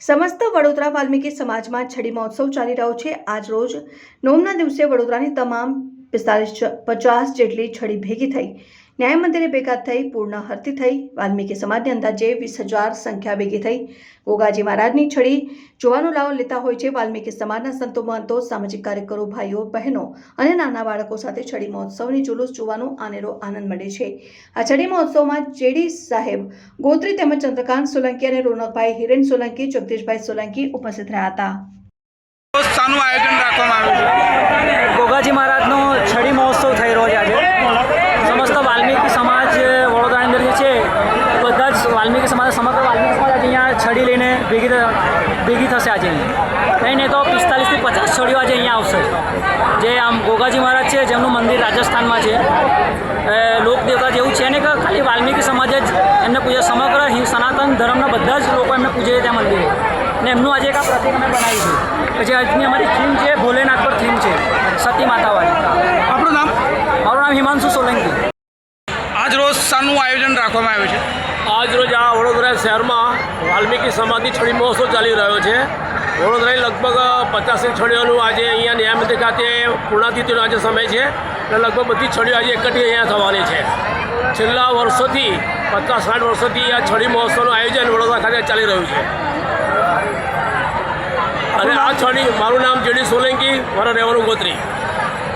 સમસ્ત વડોદરા વાલ્મીકી સમાજમાં છડી મહોત્સવ ચાલી રહ્યો છે। આજ રોજ નોમના દિવસે વડોદરાની તમામ 45-50 જેટલી છડી ભેગી થઈ ન્યાય મંદિરે ભેગા થઈ પૂર્ણ હરતી થઈ। વાલ્મીકી સમાજની અંદાજે 20,000 સંખ્યા ભેગી થઈ ગોગાજી મહારાજની છડી જોવાનો લાવો લેતા હોય છે। વાલ્મીકી સમાજના સંતો મહંતો, સામાજિક કાર્યકરો, ભાઈઓ બહેનો અને નાના બાળકો સાથે છડી મહોત્સવની जुलूस જોવાનો આનેરો આનંદ મળે છે। આ છડી મહોત્સવમાં જેડી સાહેબ ગોત્રી તેમજ ચંદ્રકાંત સોલંકી અને રોનકભાઈ હિરેન સોલંકી, જગદીશભાઈ સોલંકી ઉપસ્થિત રહ્યા હતા। શાનું આયોજન રાખવામાં આવ્યું છે? ગોગાજી મહારાજનો છડી મહોત્સવ થઈ રહ્યો છે। આજે સમસ્ત વાલ્મીકી સમાજ વડોદરાની અંદર જે છે બધા જ વાલ્મીકી સમાજ, સમગ્ર વાલ્મીકી સમાજ આજે અહીંયા છડી લઈને ભેગી થશે। આજે નહીં તો 45 થી 50 છડીઓ આજે અહીંયા આવશે। જે આમ ગોગાજી મહારાજ છે જેમનું મંદિર રાજસ્થાનમાં છે, લોકદેવતા જેવું છે ને કે ખાલી વાલ્મીકી સમાજ જ એમને પૂજે। સમગ્ર સનાતન ધર્મના બધા જ લોકો એમને પૂજે ત્યાં મંદિરે, ને એમનું આજે એક આ પ્રતિક અમે બનાવ્યું છે કે જે આજની અમારી થીમ છે ભોલેનાથ પર થીમ છે, સતી માતાવાળી। આપણું નામ? મારું નામ હિમાંશુ સોલંકી। આજ રોજ શાનું આયોજન રાખવામાં આવ્યું છે? આજ રોજ આ વડોદરા શહેરમાં વાલ્મીકી સમાજની છડી મહોત્સવ ચાલી રહ્યો છે। વડોદરાની લગભગ 50 છડીઓનું આજે અહીંયા ન્યાય મંદિર ખાતે પૂર્ણાતિથિનો આજે સમય છે એટલે લગભગ બધી છડીઓ આજે એકઠી અહીંયા થવાની છે। છેલ્લા વર્ષોથી 50-60 વર્ષોથી આ છડી મહોત્સવનું આયોજન વડોદરા ખાતે ચાલી રહ્યું છે। અને આ છડી, મારું નામ જેડી સોલંકી, મારા રહેવાનું ગોત્રી।